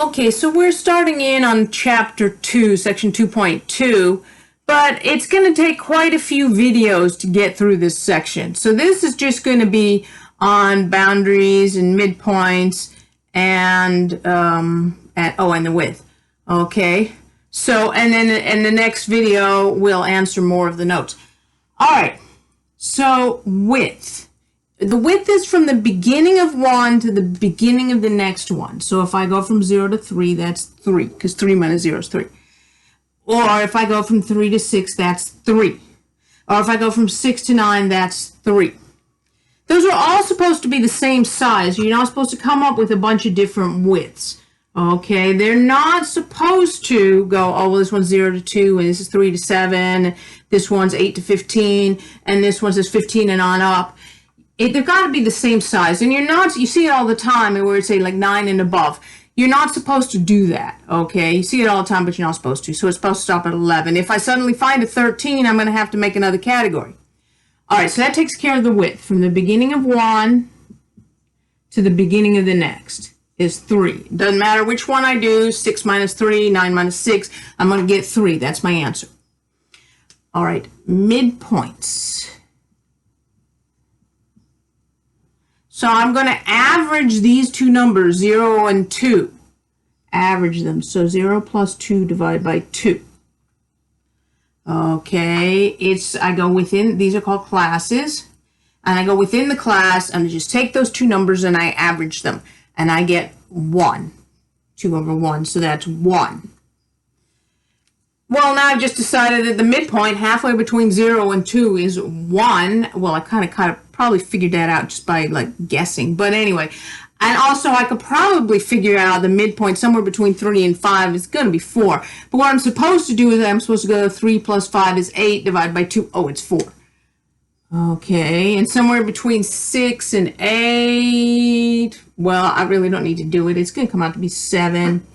Okay, so we're starting in on chapter 2, section 2.2, but it's going to take quite a few videos to get through this section. So this is just going to be on boundaries and midpoints and the width. Okay, so and then in the next video we'll answer more of the notes. All right, so width. The width is from the beginning of one to the beginning of the next one. So if I go from 0 to 3, that's 3, because 3 minus 0 is 3. Or if I go from 3 to 6, that's 3. Or if I go from 6 to 9, that's 3. Those are all supposed to be the same size. You're not supposed to come up with a bunch of different widths. Okay, they're not supposed to go, oh, well, this one's 0 to 2, and this is 3 to 7, this one's 8 to 15, and this one says 15 and on up. They've got to be the same size, and you see it all the time where it's say like 9 and above. You're not supposed to do that, okay? You see it all the time, but you're not supposed to. So it's supposed to stop at 11. If I suddenly find a 13, I'm going to have to make another category. All right, so that takes care of the width. From the beginning of one to the beginning of the next is 3. Doesn't matter which one I do, 6 minus 3, 9 minus 6, I'm going to get 3. That's my answer. All right, midpoints. So I'm going to average these two numbers, 0 and 2. Average them. So 0 plus 2 divided by 2. Okay, I go within, these are called classes. And I go within the class and I just take those two numbers and I average them. And I get 1. 2 over 1, so that's 1. Well, now I've just decided that the midpoint halfway between 0 and 2 is 1. Well, I kind of probably figured that out just by like guessing. But anyway, and also I could probably figure out the midpoint somewhere between 3 and 5 is going to be 4. But what I'm supposed to do is I'm supposed to go 3 plus 5 is 8 divided by 2. Oh, it's 4. Okay, and somewhere between 6 and 8, well, I really don't need to do it. It's going to come out to be 7.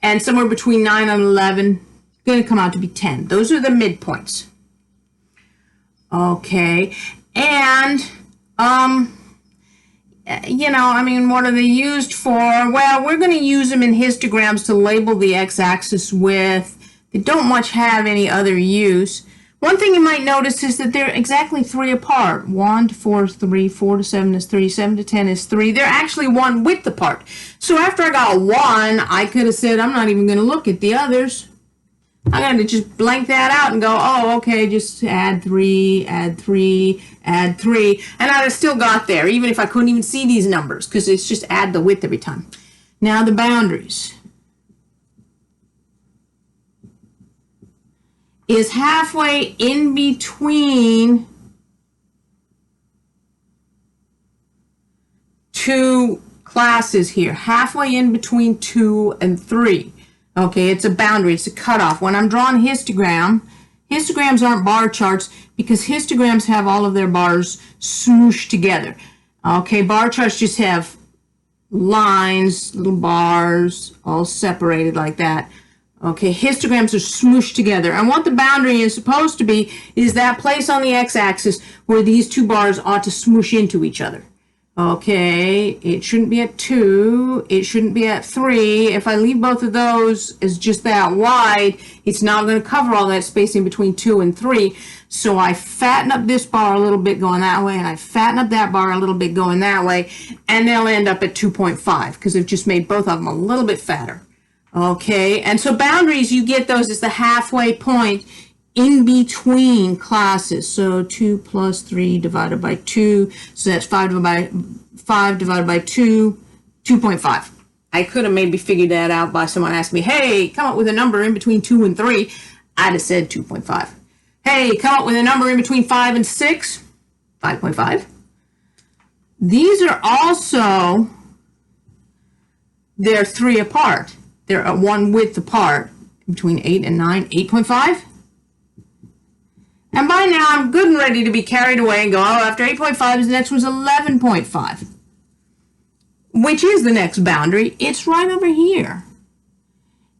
And somewhere between 9 and 11, going to come out to be 10. Those are the midpoints. Okay, and what are they used for? Well, we're going to use them in histograms to label the x-axis with. They don't much have any other use. One thing you might notice is that they're exactly 3 apart. 1 to 4 is 3, 4 to 7 is 3, 7 to 10 is 3. They're actually 1 width apart. So after I got 1, I could have said, I'm not even going to look at the others. I'm going to just blank that out and go, oh, okay, just add 3, add 3, add 3. And I'd have still got there, even if I couldn't even see these numbers, because it's just add the width every time. Now the boundaries is halfway in between two classes here. Halfway in between 2 and 3. Okay, it's a boundary, it's a cutoff. When I'm drawing histogram, histograms aren't bar charts because histograms have all of their bars smooshed together. Okay, bar charts just have lines, little bars, all separated like that. Okay, histograms are smooshed together. And what the boundary is supposed to be is that place on the x-axis where these two bars ought to smoosh into each other. Okay, it shouldn't be at 2, it shouldn't be at 3. If I leave both of those as just that wide, it's not going to cover all that space in between 2 and 3. So I fatten up this bar a little bit going that way, and I fatten up that bar a little bit going that way, and they'll end up at 2.5 because I've just made both of them a little bit fatter. Okay, and so boundaries, you get those as the halfway point in between classes. So 2 plus 3 divided by 2. So that's 5 divided by 2, 2.5. I could have maybe figured that out by someone asking me, hey, come up with a number in between 2 and 3. I'd have said 2.5. Hey, come up with a number in between 5 and 6. 5.5. These are also, they're 3 apart. They're 1 width apart between 8 and 9, 8.5. And by now, I'm good and ready to be carried away and go, oh, after 8.5 is the next one's 11.5. Which is the next boundary. It's right over here.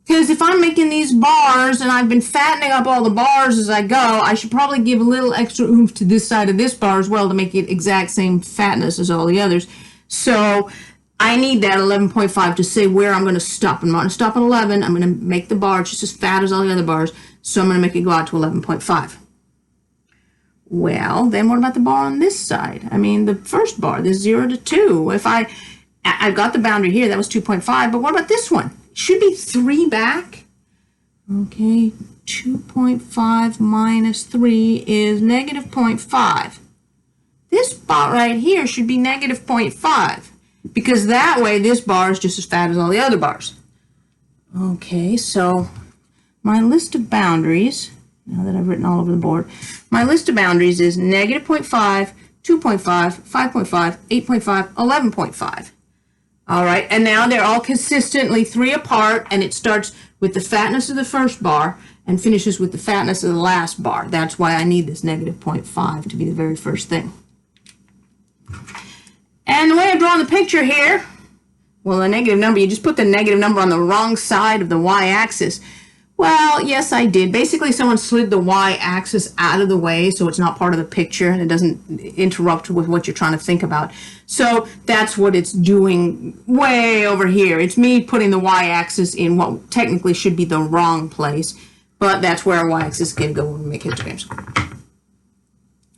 Because if I'm making these bars and I've been fattening up all the bars as I go, I should probably give a little extra oomph to this side of this bar as well to make it exact same fatness as all the others. So I need that 11.5 to say where I'm going to stop. I'm not going to stop at 11. I'm going to make the bar just as fat as all the other bars. So I'm going to make it go out to 11.5. Well, then what about the bar on this side? I mean, the first bar, the 0 to 2. If I've got the boundary here, that was 2.5. But what about this one? It should be 3 back. Okay, 2.5 minus 3 is negative 0.5. This bar right here should be negative 0.5. Because that way this bar is just as fat as all the other bars. Okay, so my list of boundaries, now that I've written all over the board, my list of boundaries is negative 0.5, 2.5, 5.5, 8.5, 11.5. All right, and now they're all consistently 3 apart, and it starts with the fatness of the first bar and finishes with the fatness of the last bar. That's why I need this negative 0.5 to be the very first thing. And the way I'm drawing the picture here, well, a negative number, you just put the negative number on the wrong side of the y-axis. Well, yes, I did. Basically, someone slid the y-axis out of the way so it's not part of the picture and it doesn't interrupt with what you're trying to think about. So that's what it's doing way over here. It's me putting the y-axis in what technically should be the wrong place, but that's where our y-axis can go when we make histograms.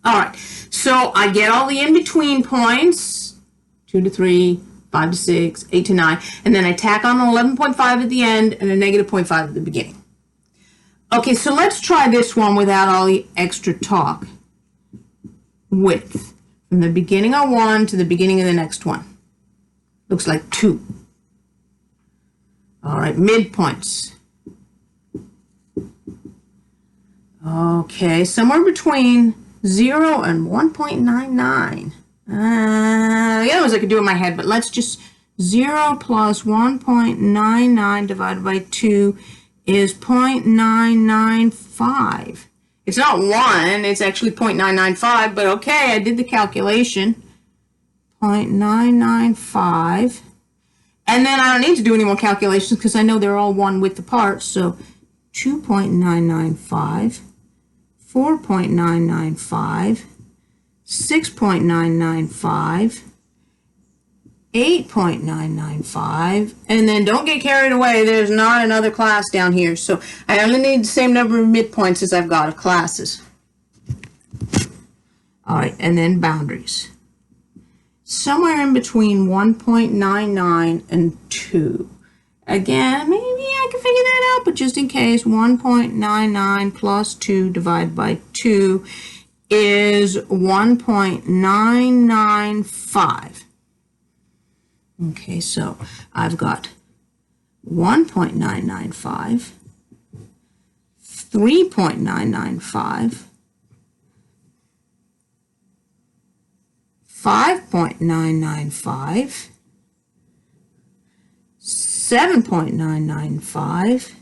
All right, so I get all the in-between points, 2 to 3, 5 to 6, 8 to 9, and then I tack on an 11.5 at the end and a negative 0.5 at the beginning. Okay, so let's try this one without all the extra talk. Width, from the beginning of one to the beginning of the next one. Looks like 2. All right, midpoints. Okay, somewhere between 0 and 1.99. The other ones I could do in my head, but let's just 0 plus 1.99 divided by 2 is 0.995. It's not 1, it's actually 0.995, but okay, I did the calculation. 0.995. And then I don't need to do any more calculations because I know they're all 1 width apart, so 2.995, 4.995, 6.995, 8.995, and then don't get carried away, there's not another class down here, so I only need the same number of midpoints as I've got of classes. All right, and then boundaries. Somewhere in between 1.99 and 2. Again, maybe I can figure that out, but just in case, 1.99 plus 2 divided by 2 is 1.995. Okay, so I've got 1.995, 3.995, 5.995, 7.995,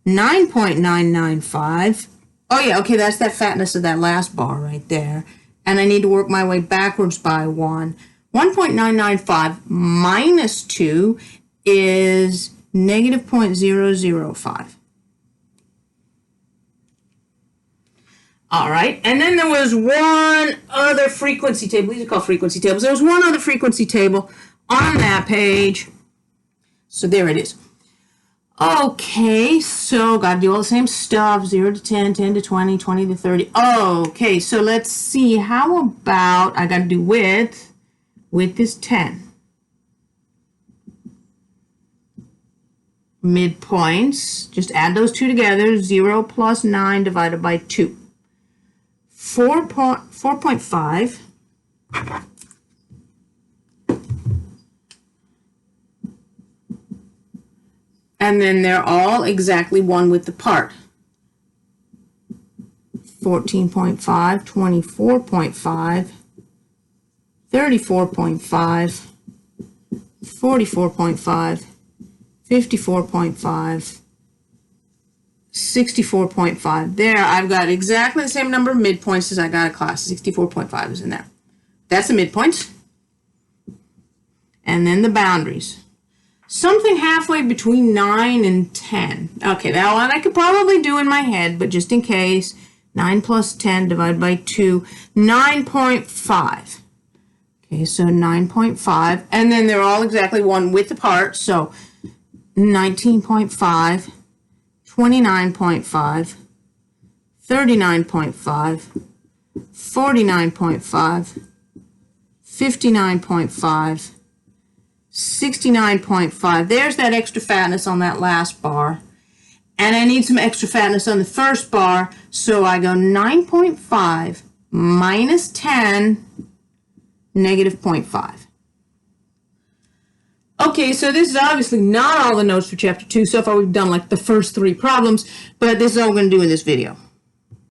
9.995. Oh yeah, okay, that's that fatness of that last bar right there. And I need to work my way backwards by 1. 1.995 minus 2 is negative 0.005. All right, and then there was one other frequency table. These are called frequency tables. There was one other frequency table on that page. So there it is. Okay, so got to do all the same stuff, 0 to 10, 10 to 20, 20 to 30. Okay, so let's see, how about, I got to do width. Width is 10. Midpoints, just add those two together, 0 plus 9 divided by 2. 4.5. And then they're all exactly 1 width apart. 14.5, 24.5, 34.5, 44.5, 54.5, 64.5. There, I've got exactly the same number of midpoints as I got a class. 64.5 is in there. That's the midpoints. And then the boundaries. Something halfway between 9 and 10. Okay, that one I could probably do in my head, but just in case, 9 plus 10 divided by 2, 9.5. Okay, so 9.5, and then they're all exactly one width apart, so 19.5, 29.5, 39.5, 49.5, 59.5, 69.5. There's that extra fatness on that last bar. And I need some extra fatness on the first bar, so I go 9.5 minus 10, negative 0.5. Okay, so this is obviously not all the notes for chapter 2. So far we've done like the first 3 problems, but this is all we're going to do in this video.